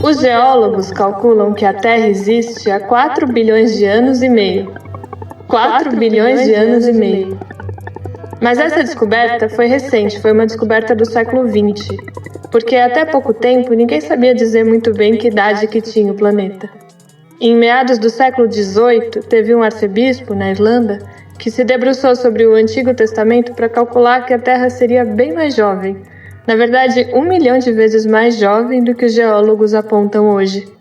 Os geólogos calculam que a Terra existe há 4 bilhões de anos e meio. 4 bilhões de anos e meio. Mas essa descoberta foi recente, foi uma descoberta do século XX, porque até pouco tempo ninguém sabia dizer muito bem que idade que tinha o planeta. Em meados do século XVIII, teve um arcebispo, na Irlanda, que se debruçou sobre o Antigo Testamento para calcular que a Terra seria bem mais jovem. Na verdade, 1 milhão de vezes mais jovem do que os geólogos apontam hoje.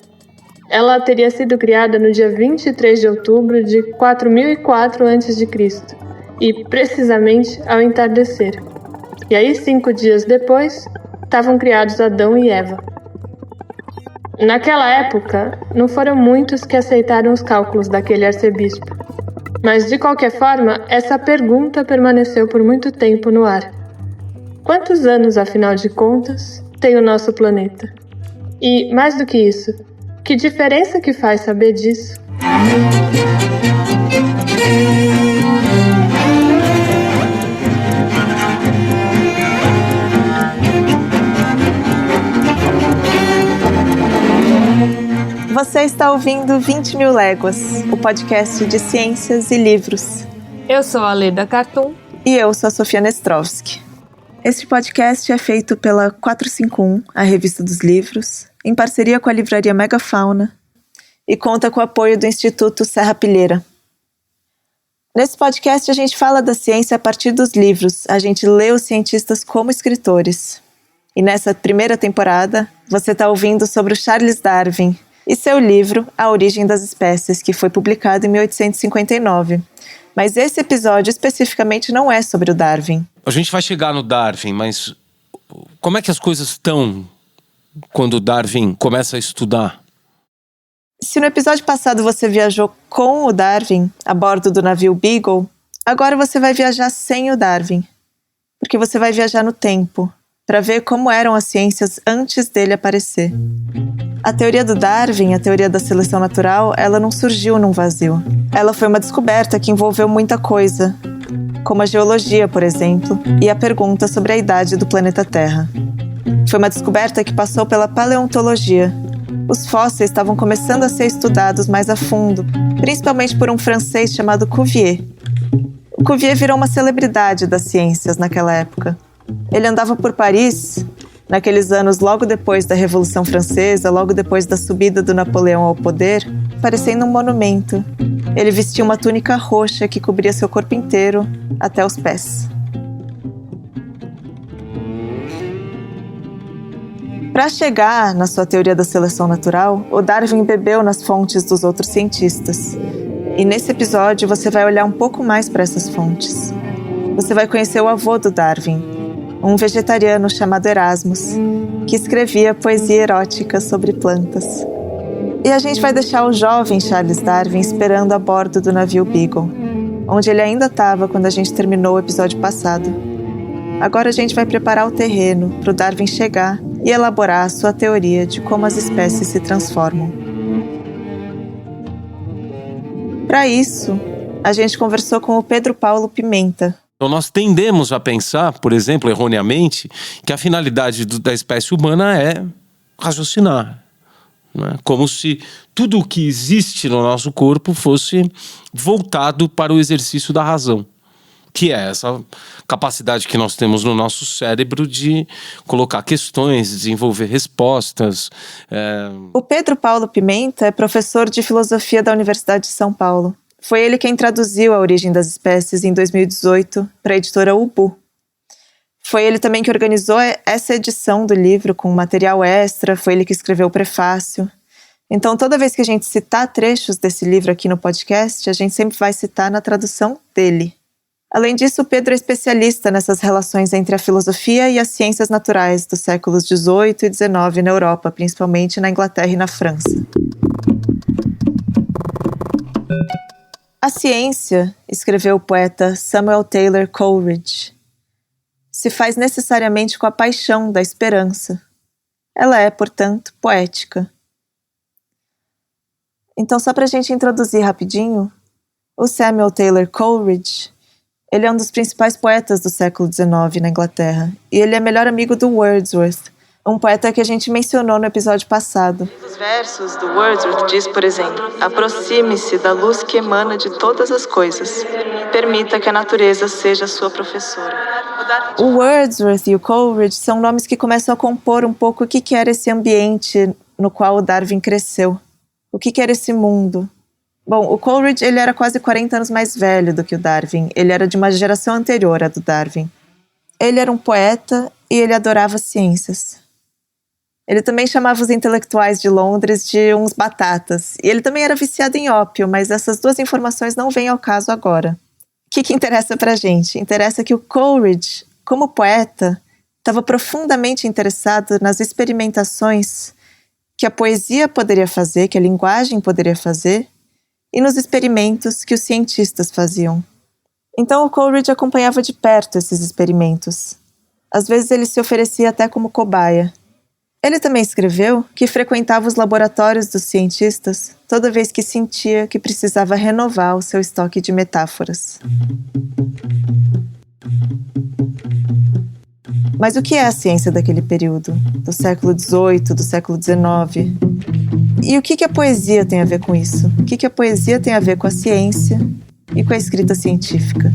Ela teria sido criada no dia 23 de outubro de 4004 a.C., e precisamente ao entardecer. E aí, 5 dias depois, estavam criados Adão e Eva. Naquela época, não foram muitos que aceitaram os cálculos daquele arcebispo. Mas, de qualquer forma, essa pergunta permaneceu por muito tempo no ar. Quantos anos, afinal de contas, tem o nosso planeta? E, mais do que isso, que diferença que faz saber disso? Você está ouvindo 20 Mil Léguas, o podcast de ciências e livros. Eu sou a Leda Cartoon. E eu sou a Sofia Nestrovski. Este podcast é feito pela 451, a revista dos livros, em parceria com a livraria Megafauna, e conta com o apoio do Instituto Serra Pilheira. Nesse podcast a gente fala da ciência a partir dos livros, a gente lê os cientistas como escritores. E nessa primeira temporada, você está ouvindo sobre o Charles Darwin e seu livro A Origem das Espécies, que foi publicado em 1859. Mas esse episódio especificamente não é sobre o Darwin. A gente vai chegar no Darwin, mas como é que as coisas estão quando o Darwin começa a estudar? Se no episódio passado você viajou com o Darwin a bordo do navio Beagle, agora você vai viajar sem o Darwin, porque você vai viajar no tempo, para ver como eram as ciências antes dele aparecer. A teoria do Darwin, a teoria da seleção natural, ela não surgiu num vazio. Ela foi uma descoberta que envolveu muita coisa, como a geologia, por exemplo, e a pergunta sobre a idade do planeta Terra. Foi uma descoberta que passou pela paleontologia. Os fósseis estavam começando a ser estudados mais a fundo, principalmente por um francês chamado Cuvier. O Cuvier virou uma celebridade das ciências naquela época. Ele andava por Paris, naqueles anos logo depois da Revolução Francesa, logo depois da subida do Napoleão ao poder, parecendo um monumento. Ele vestia uma túnica roxa que cobria seu corpo inteiro até os pés. Para chegar na sua teoria da seleção natural, o Darwin bebeu nas fontes dos outros cientistas. E nesse episódio você vai olhar um pouco mais para essas fontes. Você vai conhecer o avô do Darwin, um vegetariano chamado Erasmus, que escrevia poesia erótica sobre plantas. E a gente vai deixar o jovem Charles Darwin esperando a bordo do navio Beagle, onde ele ainda estava quando a gente terminou o episódio passado. Agora a gente vai preparar o terreno para o Darwin chegar e elaborar a sua teoria de como as espécies se transformam. Para isso, a gente conversou com o Pedro Paulo Pimenta. Então nós tendemos a pensar, por exemplo, erroneamente, que a finalidade da espécie humana é raciocinar. Né? Como se tudo o que existe no nosso corpo fosse voltado para o exercício da razão, que é essa capacidade que nós temos no nosso cérebro de colocar questões, desenvolver respostas. O Pedro Paulo Pimenta é professor de filosofia da Universidade de São Paulo. Foi ele quem traduziu A Origem das Espécies em 2018 para a editora Ubu. Foi ele também que organizou essa edição do livro com material extra, foi ele que escreveu o prefácio. Então, toda vez que a gente citar trechos desse livro aqui no podcast, a gente sempre vai citar na tradução dele. Além disso, o Pedro é especialista nessas relações entre a filosofia e as ciências naturais dos séculos XVIII e XIX na Europa, principalmente na Inglaterra e na França. A ciência, escreveu o poeta Samuel Taylor Coleridge, se faz necessariamente com a paixão da esperança. Ela é, portanto, poética. Então, só para a gente introduzir rapidinho, o Samuel Taylor Coleridge, Ele é um dos principais poetas do século XIX na Inglaterra, e ele é melhor amigo do Wordsworth, um poeta que a gente mencionou no episódio passado. Os versos do Wordsworth diz, por exemplo, aproxime-se da luz que emana de todas as coisas. Permita que a natureza seja sua professora. O Wordsworth e o Coleridge são nomes que começam a compor um pouco o que era esse ambiente no qual o Darwin cresceu. O que era esse mundo? Bom, o Coleridge ele era quase 40 anos mais velho do que o Darwin. Ele era de uma geração anterior à do Darwin. Ele era um poeta e ele adorava ciências. Ele também chamava os intelectuais de Londres de uns batatas. E ele também era viciado em ópio, mas essas duas informações não vêm ao caso agora. O que interessa pra gente? Interessa que o Coleridge, como poeta, estava profundamente interessado nas experimentações que a poesia poderia fazer, que a linguagem poderia fazer, e nos experimentos que os cientistas faziam. Então o Coleridge acompanhava de perto esses experimentos. Às vezes ele se oferecia até como cobaia. Ele também escreveu que frequentava os laboratórios dos cientistas toda vez que sentia que precisava renovar o seu estoque de metáforas. Mas o que é a ciência daquele período? Do século XVIII, do século XIX? E o que a poesia tem a ver com isso? O que a poesia tem a ver com a ciência e com a escrita científica?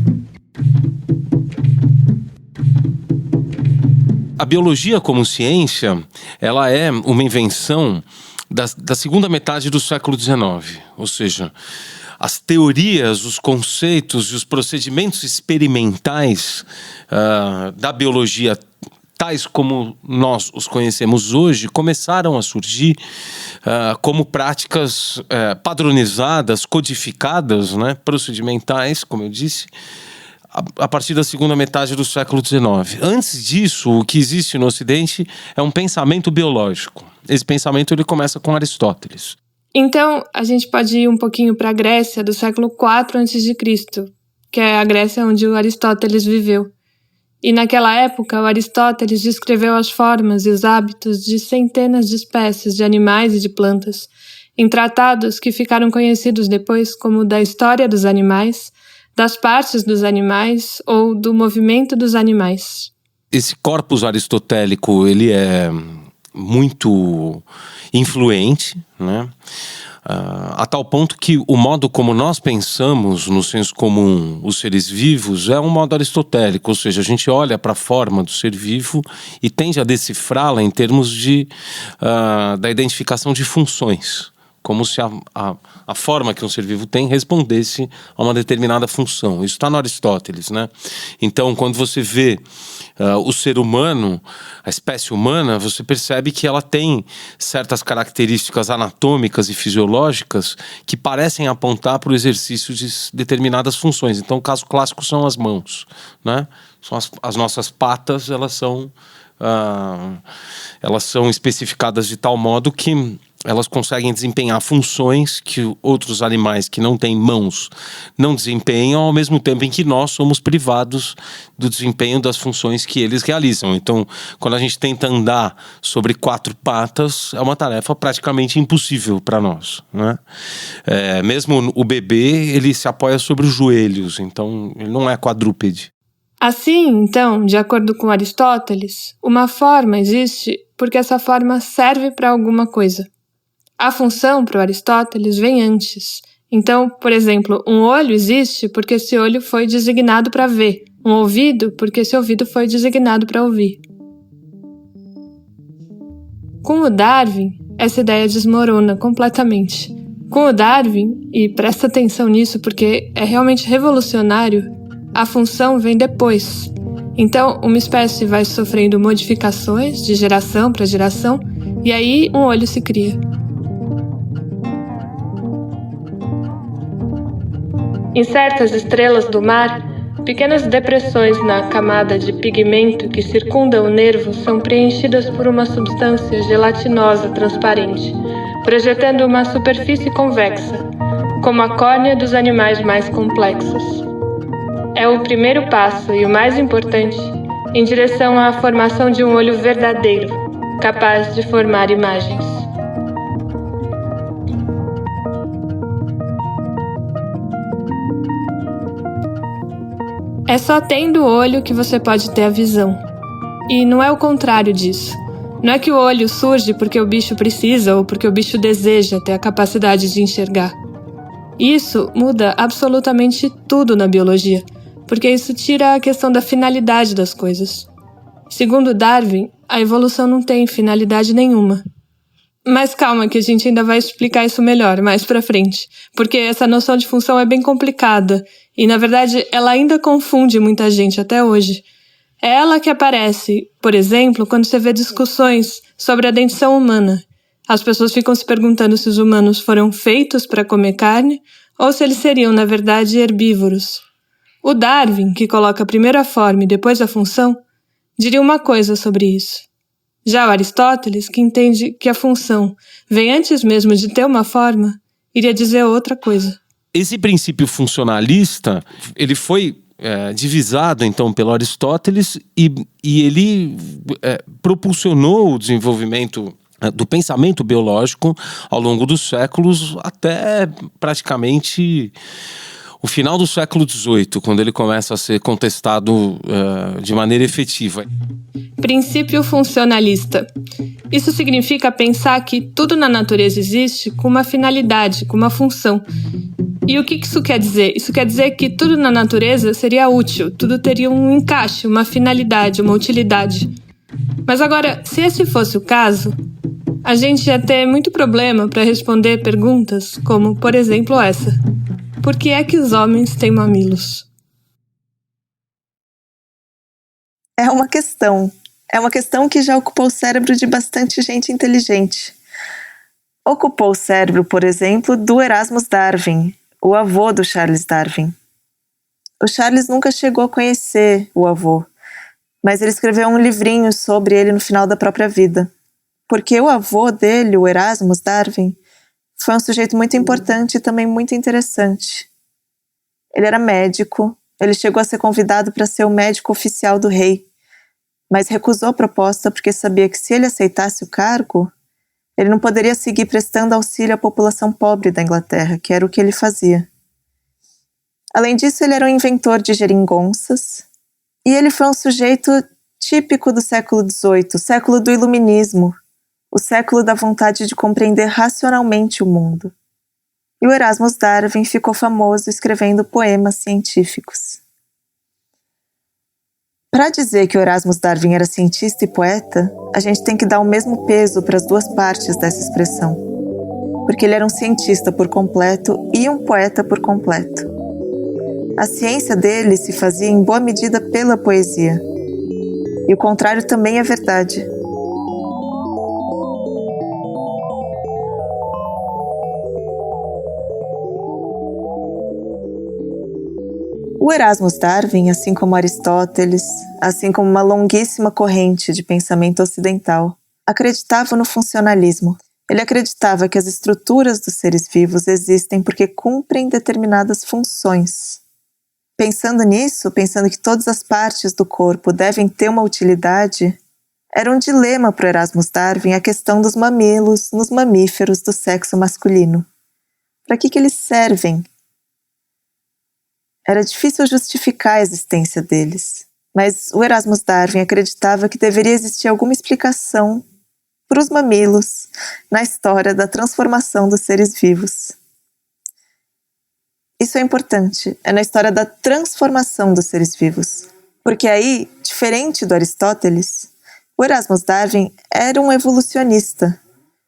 A biologia como ciência, ela é uma invenção da segunda metade do século XIX. Ou seja, as teorias, os conceitos e os procedimentos experimentais da biologia, tais como nós os conhecemos hoje, começaram a surgir como práticas padronizadas, codificadas, né, procedimentais, como eu disse, a partir da segunda metade do século XIX. Antes disso, o que existe no Ocidente é um pensamento biológico. Esse pensamento ele começa com Aristóteles. Então, a gente pode ir um pouquinho para a Grécia do século IV a.C., que é a Grécia onde o Aristóteles viveu. E naquela época, o Aristóteles descreveu as formas e os hábitos de centenas de espécies de animais e de plantas, em tratados que ficaram conhecidos depois como da história dos animais, das partes dos animais ou do movimento dos animais. Esse corpus aristotélico, ele é muito influente, né? A tal ponto que o modo como nós pensamos no senso comum os seres vivos é um modo aristotélico, ou seja, a gente olha para a forma do ser vivo e tende a decifrá-la em termos da identificação de funções, como se a forma que um ser vivo tem respondesse a uma determinada função. Isso está no Aristóteles, né? Então, quando você vê o ser humano, a espécie humana, você percebe que ela tem certas características anatômicas e fisiológicas que parecem apontar para o exercício de determinadas funções. Então, o caso clássico são as mãos, né? São as nossas patas, elas são especificadas de tal modo que elas conseguem desempenhar funções que outros animais que não têm mãos não desempenham, ao mesmo tempo em que nós somos privados do desempenho das funções que eles realizam. Então, quando a gente tenta andar sobre 4 patas, é uma tarefa praticamente impossível para nós, né? Mesmo o bebê, ele se apoia sobre os joelhos, então ele não é quadrúpede. Assim, então, de acordo com Aristóteles, uma forma existe porque essa forma serve para alguma coisa. A função, para o Aristóteles, vem antes. Então, por exemplo, um olho existe porque esse olho foi designado para ver. Um ouvido porque esse ouvido foi designado para ouvir. Com o Darwin, essa ideia desmorona completamente. Com o Darwin, e presta atenção nisso porque é realmente revolucionário, a função vem depois. Então, uma espécie vai sofrendo modificações de geração para geração e aí um olho se cria. Em certas estrelas do mar, pequenas depressões na camada de pigmento que circunda o nervo são preenchidas por uma substância gelatinosa transparente, projetando uma superfície convexa, como a córnea dos animais mais complexos. É o primeiro passo e o mais importante em direção à formação de um olho verdadeiro, capaz de formar imagens. É só tendo o olho que você pode ter a visão. E não é o contrário disso. Não é que o olho surge porque o bicho precisa ou porque o bicho deseja ter a capacidade de enxergar. Isso muda absolutamente tudo na biologia, porque isso tira a questão da finalidade das coisas. Segundo Darwin, a evolução não tem finalidade nenhuma. Mas calma que a gente ainda vai explicar isso melhor mais pra frente, porque essa noção de função é bem complicada e, na verdade, ela ainda confunde muita gente até hoje. É ela que aparece, por exemplo, quando você vê discussões sobre a dentição humana. As pessoas ficam se perguntando se os humanos foram feitos para comer carne ou se eles seriam, na verdade, herbívoros. O Darwin, que coloca primeiro a forma e depois a função, diria uma coisa sobre isso. Já o Aristóteles, que entende que a função vem antes mesmo de ter uma forma, iria dizer outra coisa. Esse princípio funcionalista, ele foi divisado, então, pelo Aristóteles e ele propulsionou o desenvolvimento do pensamento biológico ao longo dos séculos até praticamente o final do século XVIII, quando ele começa a ser contestado de maneira efetiva. Princípio funcionalista. Isso significa pensar que tudo na natureza existe com uma finalidade, com uma função. E o que isso quer dizer? Isso quer dizer que tudo na natureza seria útil, tudo teria um encaixe, uma finalidade, uma utilidade. Mas agora, se esse fosse o caso, a gente ia ter muito problema para responder perguntas como, por exemplo, essa. Por que é que os homens têm mamilos? É uma questão. É uma questão que já ocupou o cérebro de bastante gente inteligente. Ocupou o cérebro, por exemplo, do Erasmus Darwin, o avô do Charles Darwin. O Charles nunca chegou a conhecer o avô, mas ele escreveu um livrinho sobre ele no final da própria vida. Porque o avô dele, o Erasmus Darwin, foi um sujeito muito importante e também muito interessante. Ele era médico, ele chegou a ser convidado para ser o médico oficial do rei, mas recusou a proposta porque sabia que se ele aceitasse o cargo, ele não poderia seguir prestando auxílio à população pobre da Inglaterra, que era o que ele fazia. Além disso, ele era um inventor de geringonças, e ele foi um sujeito típico do século XVIII, o século do iluminismo, o século da vontade de compreender racionalmente o mundo. E o Erasmus Darwin ficou famoso escrevendo poemas científicos. Para dizer que o Erasmus Darwin era cientista e poeta, a gente tem que dar o mesmo peso para as duas partes dessa expressão, porque ele era um cientista por completo e um poeta por completo. A ciência dele se fazia em boa medida pela poesia, e o contrário também é verdade. O Erasmus Darwin, assim como Aristóteles, assim como uma longuíssima corrente de pensamento ocidental, acreditava no funcionalismo. Ele acreditava que as estruturas dos seres vivos existem porque cumprem determinadas funções. Pensando nisso, pensando que todas as partes do corpo devem ter uma utilidade, era um dilema para o Erasmus Darwin a questão dos mamilos nos mamíferos do sexo masculino. Para que eles servem? Era difícil justificar a existência deles, mas o Erasmus Darwin acreditava que deveria existir alguma explicação para os mamilos na história da transformação dos seres vivos. Isso é importante, é na história da transformação dos seres vivos, porque aí, diferente do Aristóteles, o Erasmus Darwin era um evolucionista.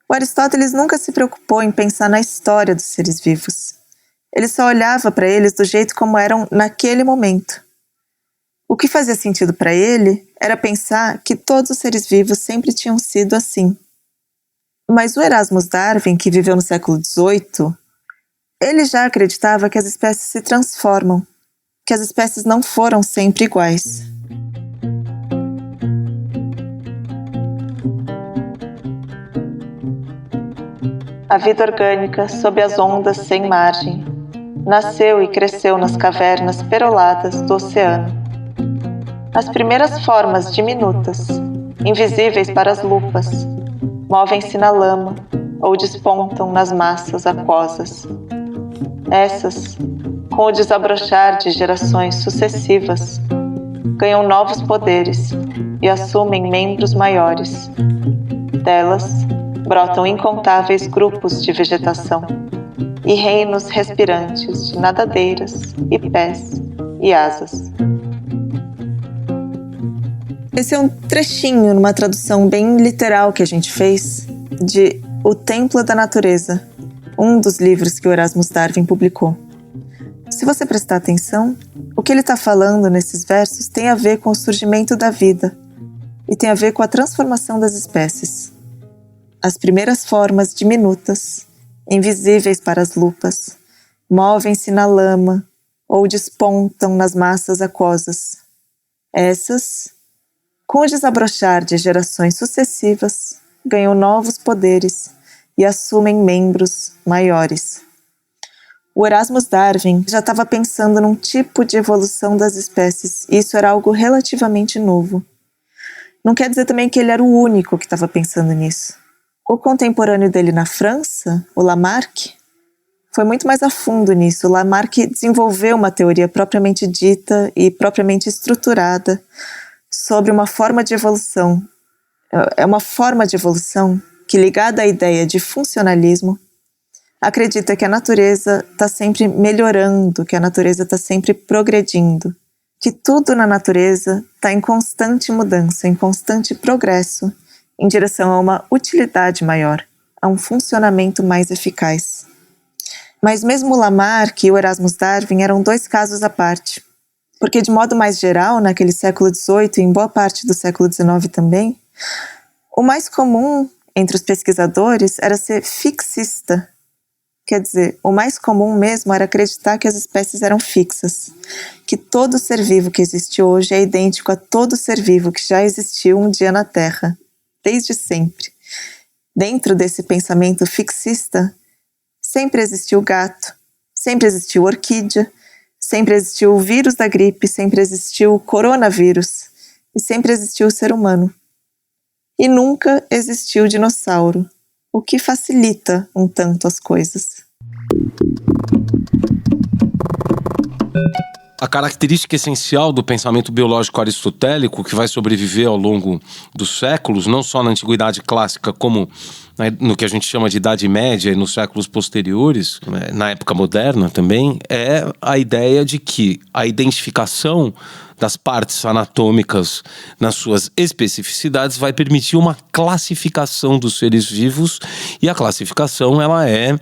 O Aristóteles nunca se preocupou em pensar na história dos seres vivos. Ele só olhava para eles do jeito como eram naquele momento. O que fazia sentido para ele era pensar que todos os seres vivos sempre tinham sido assim. Mas o Erasmus Darwin, que viveu no século XVIII, ele já acreditava que as espécies se transformam, que as espécies não foram sempre iguais. A vida orgânica, sob as ondas sem margem, nasceu e cresceu nas cavernas peroladas do oceano. As primeiras formas diminutas, invisíveis para as lupas, movem-se na lama ou despontam nas massas aquosas. Essas com o desabrochar de gerações sucessivas, ganham novos poderes e assumem membros maiores. Delas brotam incontáveis grupos de vegetação e reinos respirantes de nadadeiras e pés e asas. Esse é um trechinho numa tradução bem literal que a gente fez de O Templo da Natureza, um dos livros que o Erasmus Darwin publicou. Se você prestar atenção, o que ele está falando nesses versos tem a ver com o surgimento da vida e tem a ver com a transformação das espécies. As primeiras formas diminutas, invisíveis para as lupas, movem-se na lama ou despontam nas massas aquosas. Essas, com o desabrochar de gerações sucessivas, ganham novos poderes e assumem membros maiores. O Erasmus Darwin já estava pensando num tipo de evolução das espécies, e isso era algo relativamente novo. Não quer dizer também que ele era o único que estava pensando nisso. O contemporâneo dele na França, o Lamarck, foi muito mais a fundo nisso. O Lamarck desenvolveu uma teoria propriamente dita e propriamente estruturada sobre uma forma de evolução. É uma forma de evolução que, ligada à ideia de funcionalismo, acredita que a natureza está sempre melhorando, que a natureza está sempre progredindo, que tudo na natureza está em constante mudança, em constante progresso, em direção a uma utilidade maior, a um funcionamento mais eficaz. Mas mesmo o Lamarck e o Erasmus Darwin eram dois casos à parte, porque de modo mais geral, naquele século XVIII e em boa parte do século XIX também, o mais comum entre os pesquisadores era ser fixista. Quer dizer, o mais comum mesmo era acreditar que as espécies eram fixas, que todo ser vivo que existe hoje é idêntico a todo ser vivo que já existiu um dia na Terra, desde sempre. Dentro desse pensamento fixista, sempre existiu o gato, sempre existiu a orquídea, sempre existiu o vírus da gripe, sempre existiu o coronavírus e sempre existiu o ser humano. E nunca existiu o dinossauro, o que facilita um tanto as coisas. A característica essencial do pensamento biológico aristotélico, que vai sobreviver ao longo dos séculos, não só na Antiguidade Clássica, como no que a gente chama de Idade Média e nos séculos posteriores, na época moderna também, é a ideia de que a identificação das partes anatômicas nas suas especificidades vai permitir uma classificação dos seres vivos, e a classificação ela é,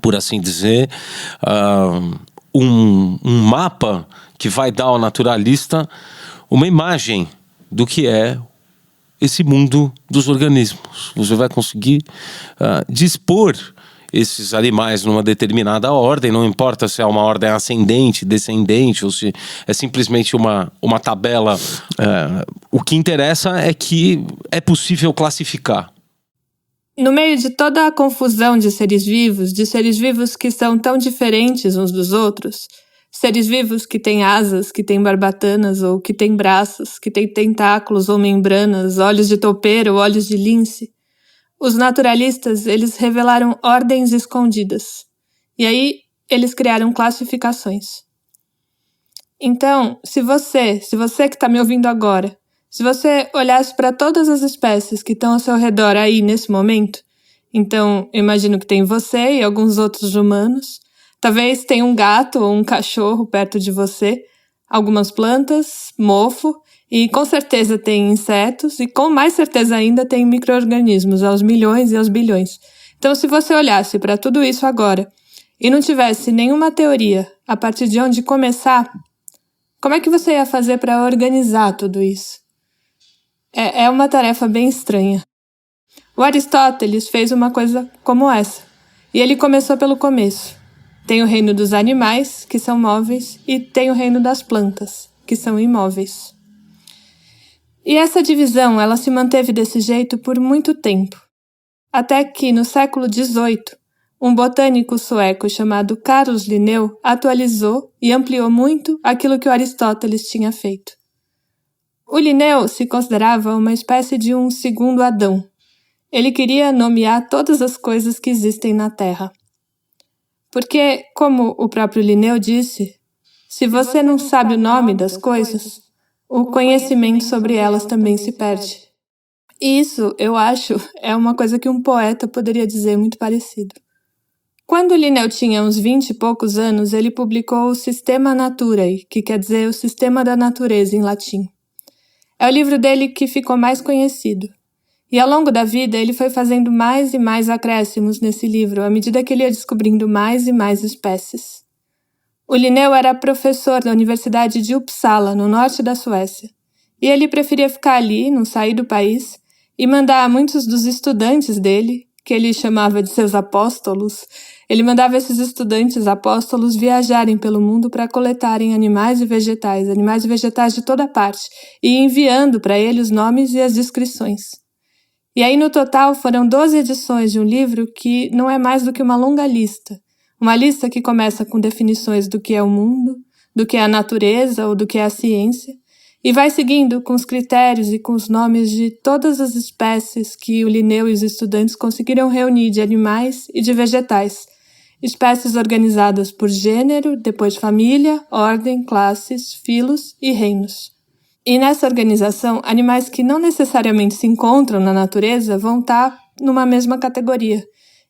por assim dizer, um mapa que vai dar ao naturalista uma imagem do que é esse mundo dos organismos. Você vai conseguir dispor esses animais numa determinada ordem, não importa se é uma ordem ascendente, descendente, ou se é simplesmente uma tabela. O que interessa é que é possível classificar. No meio de toda a confusão de seres vivos que são tão diferentes uns dos outros, seres vivos que têm asas, que têm barbatanas, ou que têm braços, que têm tentáculos ou membranas, olhos de toupeira ou olhos de lince, os naturalistas, eles revelaram ordens escondidas. E aí, eles criaram classificações. Então, se você que está me ouvindo agora, se você olhasse para todas as espécies que estão ao seu redor aí nesse momento, então eu imagino que tem você e alguns outros humanos, talvez tenha um gato ou um cachorro perto de você, algumas plantas, mofo, e com certeza tem insetos, e com mais certeza ainda tem micro-organismos aos milhões e aos bilhões. Então, se você olhasse para tudo isso agora e não tivesse nenhuma teoria a partir de onde começar, como é que você ia fazer para organizar tudo isso? É uma tarefa bem estranha. O Aristóteles fez uma coisa como essa, e ele começou pelo começo. Tem o reino dos animais, que são móveis, e tem o reino das plantas, que são imóveis. E essa divisão, ela se manteve desse jeito por muito tempo. Até que, no século XVIII, um botânico sueco chamado Carlos Linneu atualizou e ampliou muito aquilo que o Aristóteles tinha feito. O Linneu se considerava uma espécie de um segundo Adão. Ele queria nomear todas as coisas que existem na Terra. Porque, como o próprio Linneu disse, se você não sabe o nome das coisas, o conhecimento sobre elas também se perde. E isso, eu acho, é uma coisa que um poeta poderia dizer muito parecido. Quando Linneu tinha uns 20 e poucos anos, ele publicou o Systema Naturae, que quer dizer o Sistema da Natureza em latim. É o livro dele que ficou mais conhecido. E ao longo da vida, ele foi fazendo mais e mais acréscimos nesse livro, à medida que ele ia descobrindo mais e mais espécies. O Linneu era professor da Universidade de Uppsala, no norte da Suécia. E ele preferia ficar ali, não sair do país, e mandar muitos dos estudantes dele, que ele chamava de seus apóstolos, ele mandava esses estudantes apóstolos viajarem pelo mundo para coletarem animais e vegetais de toda parte, e enviando para ele os nomes e as descrições. E aí, no total, foram 12 edições de um livro que não é mais do que uma longa lista. Uma lista que começa com definições do que é o mundo, do que é a natureza ou do que é a ciência, e vai seguindo com os critérios e com os nomes de todas as espécies que o Linneu e os estudantes conseguiram reunir de animais e de vegetais. Espécies organizadas por gênero, depois família, ordem, classes, filos e reinos. E nessa organização, animais que não necessariamente se encontram na natureza vão estar numa mesma categoria.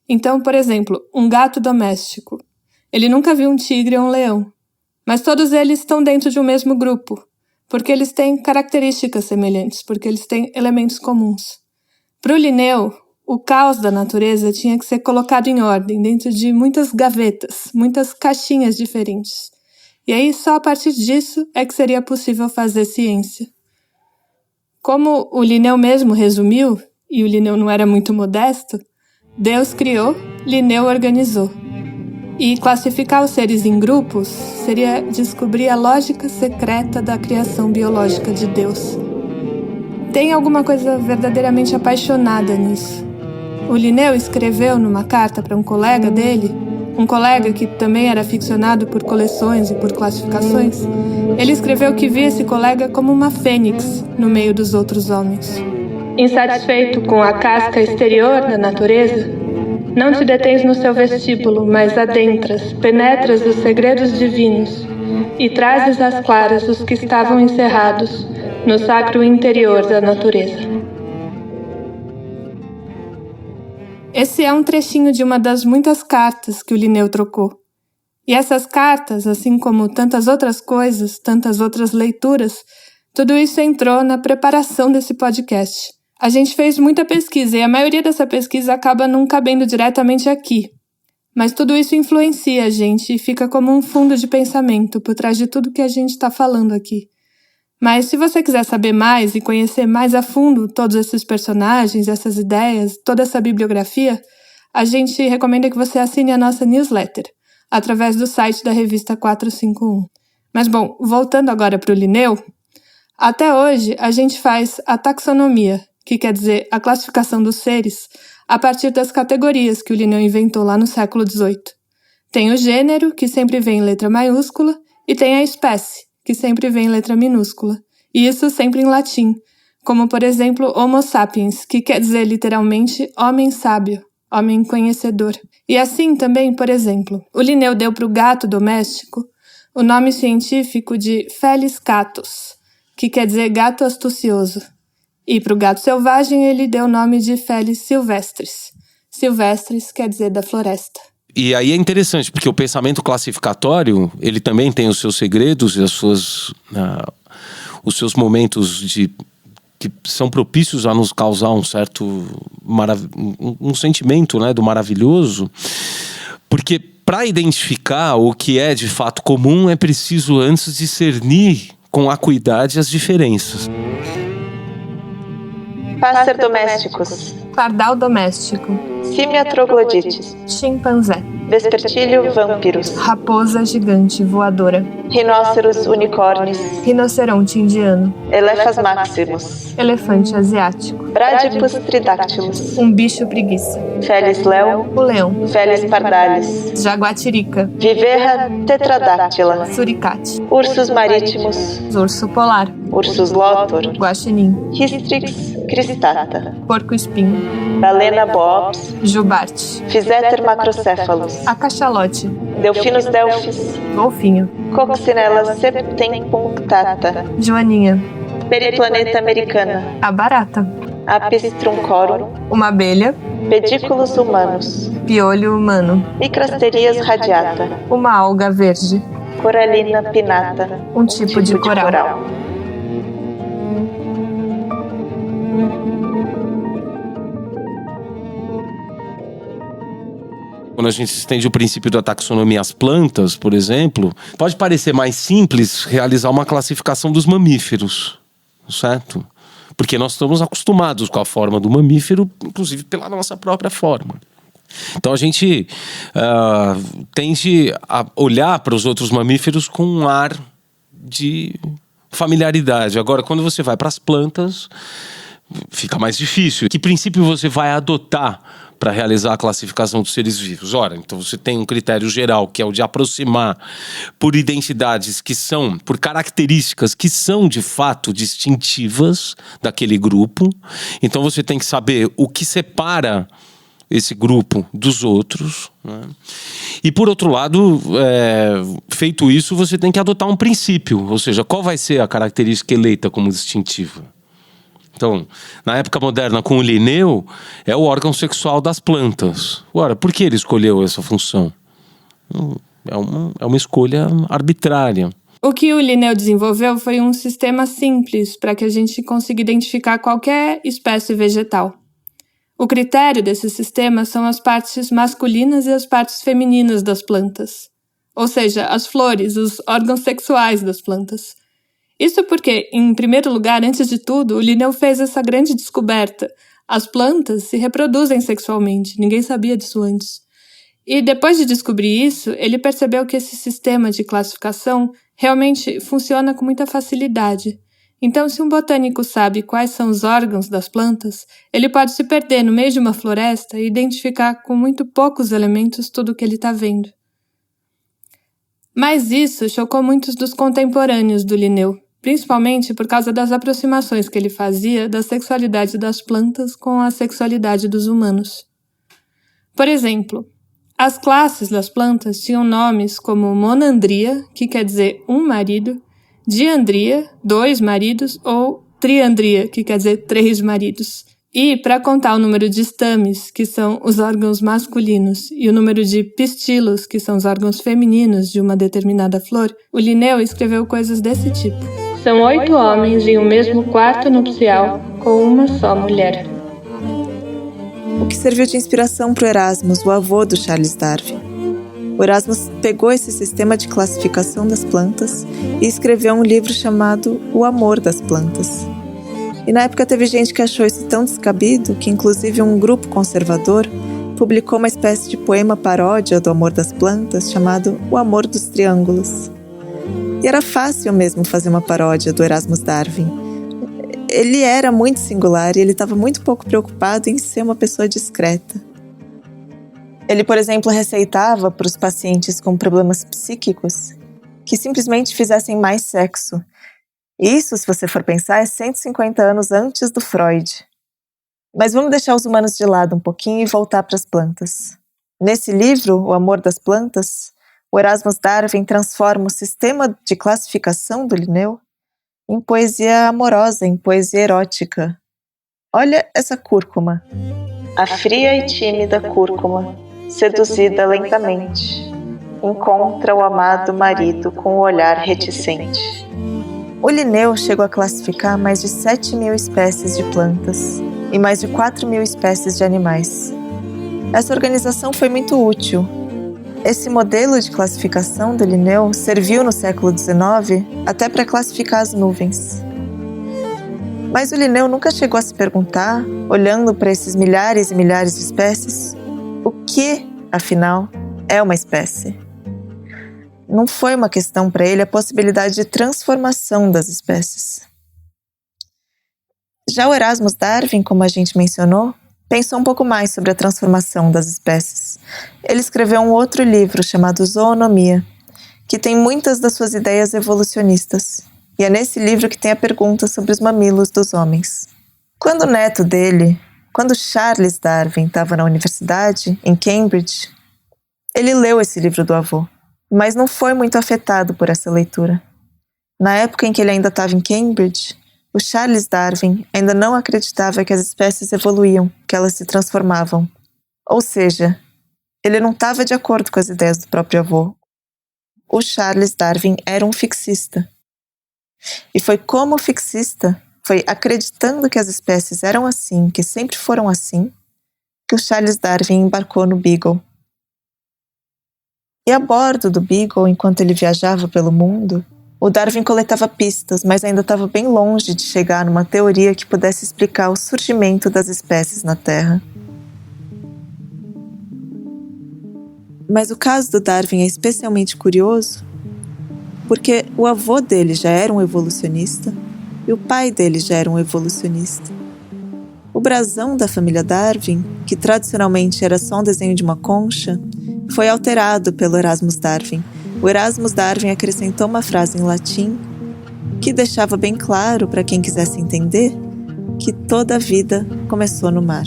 Então, por exemplo, um gato doméstico. Ele nunca viu um tigre ou um leão. Mas todos eles estão dentro de um mesmo grupo, porque eles têm características semelhantes, porque eles têm elementos comuns. Para o Linneu, o caos da natureza tinha que ser colocado em ordem, dentro de muitas gavetas, muitas caixinhas diferentes. E aí, só a partir disso é que seria possível fazer ciência. Como o Linneu mesmo resumiu, e o Linneu não era muito modesto, Deus criou, Linneu organizou. E classificar os seres em grupos seria descobrir a lógica secreta da criação biológica de Deus. Tem alguma coisa verdadeiramente apaixonada nisso. O Linneu escreveu numa carta para um colega dele, um colega que também era aficionado por coleções e por classificações, ele escreveu que via esse colega como uma fênix no meio dos outros homens. Insatisfeito com a casca exterior da natureza, não te detens no seu vestíbulo, mas adentras, penetras os segredos divinos e trazes às claras os que estavam encerrados no sacro interior da natureza. Esse é um trechinho de uma das muitas cartas que o Linneu trocou. E essas cartas, assim como tantas outras coisas, tantas outras leituras, tudo isso entrou na preparação desse podcast. A gente fez muita pesquisa e a maioria dessa pesquisa acaba não cabendo diretamente aqui. Mas tudo isso influencia a gente e fica como um fundo de pensamento por trás de tudo que a gente está falando aqui. Mas se você quiser saber mais e conhecer mais a fundo todos esses personagens, essas ideias, toda essa bibliografia, a gente recomenda que você assine a nossa newsletter, através do site da revista 451. Mas bom, voltando agora para o Linneu, até hoje a gente faz a taxonomia, que quer dizer a classificação dos seres, a partir das categorias que o Linneu inventou lá no século XVIII. Tem o gênero, que sempre vem em letra maiúscula, e tem a espécie, que sempre vem em letra minúscula, e isso sempre em latim, como por exemplo Homo sapiens, que quer dizer literalmente homem sábio, homem conhecedor. E assim também, por exemplo, o Linneu deu para o gato doméstico o nome científico de Felis catus, que quer dizer gato astucioso, e para o gato selvagem ele deu o nome de Felis silvestris. Silvestris quer dizer da floresta. E aí é interessante, porque o pensamento classificatório, ele também tem os seus segredos e os seus momentos que são propícios a nos causar um certo um sentimento, né, do maravilhoso, porque para identificar o que é de fato comum é preciso antes discernir com acuidade as diferenças. Pássaro domésticos. Pardal doméstico. Símia troglodites. Chimpanzé. Vespertilio vampirus. Raposa gigante voadora. rhinóceros unicórnis, rinoceronte indiano, elefas maximus, elefante asiático, bradipus tridactylus, um bicho preguiça, Felis leo, o leão, Felis pardalis, jaguatirica, Viverra tetradactyla, suricate, ursos marítimos, urso polar, ursus lotor, guaxinim, Hystrix cristata, porco-espinho, Balena boops, jubarte, Physeter macrocephalus, a cachalote, Delphinus delphis, golfinho, Coccinella septempunctata, joaninha, Periplaneta americana, a barata, Apis truncorum, uma abelha, Pedículos humanos, piolho humano, Micrasterias radiata, uma alga verde, Corallina pinnata, um tipo de coral. Quando a gente estende o princípio da taxonomia às plantas, por exemplo, pode parecer mais simples realizar uma classificação dos mamíferos, certo? Porque nós estamos acostumados com a forma do mamífero, inclusive pela nossa própria forma. Então a gente tende a olhar para os outros mamíferos com um ar de familiaridade. Agora, quando você vai para as plantas, fica mais difícil. Que princípio você vai adotar para realizar a classificação dos seres vivos? Ora, então você tem um critério geral, que é o de aproximar por identidades que são, por características que são de fato distintivas daquele grupo. Então você tem que saber o que separa esse grupo dos outros, né? E por outro lado, feito isso, você tem que adotar um princípio, ou seja, qual vai ser a característica eleita como distintiva? Então, na época moderna, com o Linneu, é o órgão sexual das plantas. Ora, por que ele escolheu essa função? É uma escolha arbitrária. O que o Linneu desenvolveu foi um sistema simples para que a gente consiga identificar qualquer espécie vegetal. O critério desse sistema são as partes masculinas e as partes femininas das plantas. Ou seja, as flores, os órgãos sexuais das plantas. Isso porque, em primeiro lugar, antes de tudo, o Linneu fez essa grande descoberta. As plantas se reproduzem sexualmente, ninguém sabia disso antes. E depois de descobrir isso, ele percebeu que esse sistema de classificação realmente funciona com muita facilidade. Então, se um botânico sabe quais são os órgãos das plantas, ele pode se perder no meio de uma floresta e identificar com muito poucos elementos tudo o que ele está vendo. Mas isso chocou muitos dos contemporâneos do Linneu, principalmente por causa das aproximações que ele fazia da sexualidade das plantas com a sexualidade dos humanos. Por exemplo, as classes das plantas tinham nomes como monandria, que quer dizer um marido, diandria, 2 maridos, ou triandria, que quer dizer 3 maridos. E, para contar o número de estames, que são os órgãos masculinos, e o número de pistilos, que são os órgãos femininos de uma determinada flor, o Linneu escreveu coisas desse tipo. São 8 homens em um mesmo quarto nupcial, com uma só mulher. O que serviu de inspiração para o Erasmus, o avô do Charles Darwin. O Erasmus pegou esse sistema de classificação das plantas e escreveu um livro chamado O Amor das Plantas. E na época teve gente que achou isso tão descabido que inclusive um grupo conservador publicou uma espécie de poema paródia do amor das plantas chamado O Amor dos Triângulos. E era fácil mesmo fazer uma paródia do Erasmus Darwin. Ele era muito singular e ele estava muito pouco preocupado em ser uma pessoa discreta. Ele, por exemplo, receitava para os pacientes com problemas psíquicos que simplesmente fizessem mais sexo. Isso, se você for pensar, é 150 anos antes do Freud. Mas vamos deixar os humanos de lado um pouquinho e voltar para as plantas. Nesse livro, O Amor das Plantas, o Erasmus Darwin transforma o sistema de classificação do Linneu em poesia amorosa, em poesia erótica. Olha essa cúrcuma. A fria e tímida cúrcuma, seduzida lentamente, encontra o amado marido com o olhar reticente. O Linneu chegou a classificar mais de 7.000 espécies de plantas e mais de 4.000 espécies de animais. Essa organização foi muito útil. Esse modelo de classificação do Linneu serviu no século XIX até para classificar as nuvens. Mas o Linneu nunca chegou a se perguntar, olhando para esses milhares e milhares de espécies, o que, afinal, é uma espécie? não foi uma questão para ele a possibilidade de transformação das espécies. Já o Erasmus Darwin, como a gente mencionou, pensou um pouco mais sobre a transformação das espécies. Ele escreveu um outro livro chamado Zoonomia, que tem muitas das suas ideias evolucionistas. E é nesse livro que tem a pergunta sobre os mamilos dos homens. Quando o neto dele, quando Charles Darwin estava na universidade, em Cambridge, ele leu esse livro do avô, mas não foi muito afetado por essa leitura. Na época em que ele ainda estava em Cambridge, o Charles Darwin ainda não acreditava que as espécies evoluíam, que elas se transformavam. Ou seja, ele não estava de acordo com as ideias do próprio avô. O Charles Darwin era um fixista. E foi como fixista, foi acreditando que as espécies eram assim, que sempre foram assim, que o Charles Darwin embarcou no Beagle. E a bordo do Beagle, enquanto ele viajava pelo mundo, o Darwin coletava pistas, mas ainda estava bem longe de chegar numa teoria que pudesse explicar o surgimento das espécies na Terra. Mas o caso do Darwin é especialmente curioso porque o avô dele já era um evolucionista e o pai dele já era um evolucionista. O brasão da família Darwin, que tradicionalmente era só um desenho de uma concha, foi alterado pelo Erasmus Darwin. O Erasmus Darwin acrescentou uma frase em latim que deixava bem claro para quem quisesse entender que toda a vida começou no mar.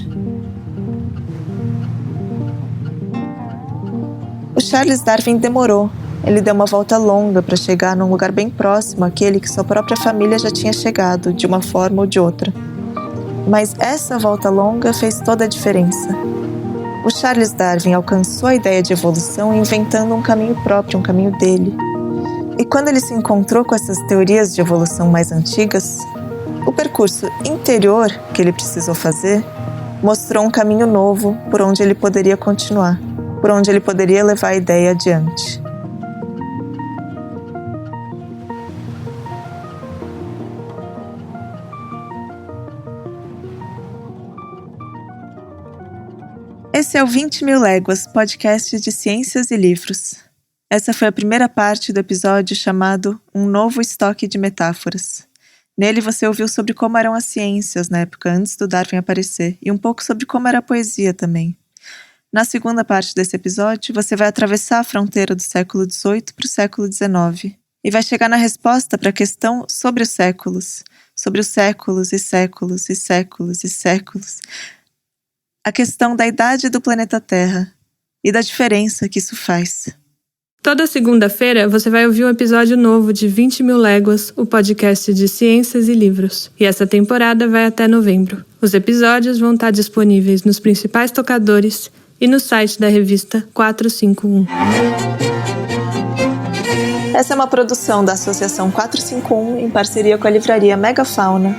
O Charles Darwin demorou. Ele deu uma volta longa para chegar num lugar bem próximo àquele que sua própria família já tinha chegado, de uma forma ou de outra. Mas essa volta longa fez toda a diferença. O Charles Darwin alcançou a ideia de evolução inventando um caminho próprio, um caminho dele. E quando ele se encontrou com essas teorias de evolução mais antigas, o percurso interior que ele precisou fazer mostrou um caminho novo por onde ele poderia continuar, por onde ele poderia levar a ideia adiante. Esse é o 20 Mil Léguas, podcast de ciências e livros. Essa foi a primeira parte do episódio chamado Um Novo Estoque de Metáforas. Nele você ouviu sobre como eram as ciências na época antes do Darwin aparecer e um pouco sobre como era a poesia também. Na segunda parte desse episódio, você vai atravessar a fronteira do século XVIII para o século XIX e vai chegar na resposta para a questão sobre os séculos e séculos e séculos e séculos. A questão da idade do planeta Terra e da diferença que isso faz. Toda segunda-feira você vai ouvir um episódio novo de 20 Mil Léguas, o podcast de ciências e livros. E essa temporada vai até novembro. Os episódios vão estar disponíveis nos principais tocadores e no site da revista 451. Essa é uma produção da Associação 451 em parceria com a livraria Megafauna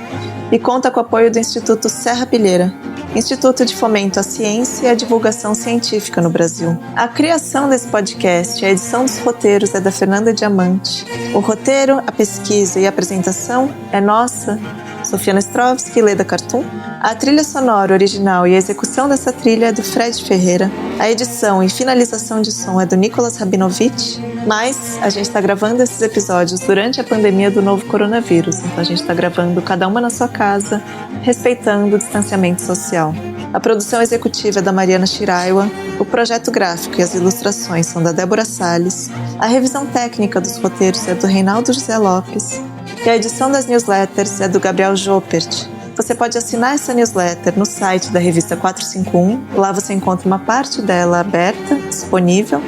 e conta com o apoio do Instituto Serra Pilheira, Instituto de Fomento à Ciência e à Divulgação Científica no Brasil. A criação desse podcast e a edição dos roteiros é da Fernanda Diamante. O roteiro, a pesquisa e a apresentação é nossa, Sofia Nestrovski e Leda Cartoon. A trilha sonora original e a execução dessa trilha é do Fred Ferreira. A edição e finalização de som é do Nicolas Rabinovich. Mas a gente está gravando esses episódios durante a pandemia do novo coronavírus. Então a gente está gravando cada uma na sua casa, respeitando o distanciamento social. A produção executiva é da Mariana Shiraiwa. O projeto gráfico e as ilustrações são da Débora Salles. A revisão técnica dos roteiros é do Reinaldo José Lopes. E a edição das newsletters é do Gabriel Joppert. Você pode assinar essa newsletter no site da revista 451. Lá você encontra uma parte dela aberta, disponível.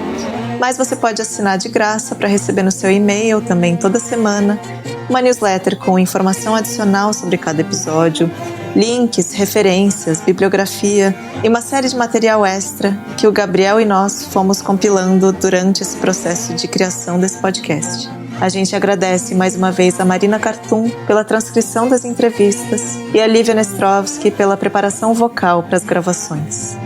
Mas você pode assinar de graça para receber no seu e-mail também toda semana uma newsletter com informação adicional sobre cada episódio, links, referências, bibliografia e uma série de material extra que o Gabriel e nós fomos compilando durante esse processo de criação desse podcast. A gente agradece mais uma vez a Marina Cartoon pela transcrição das entrevistas e a Lívia Nestrovski pela preparação vocal para as gravações.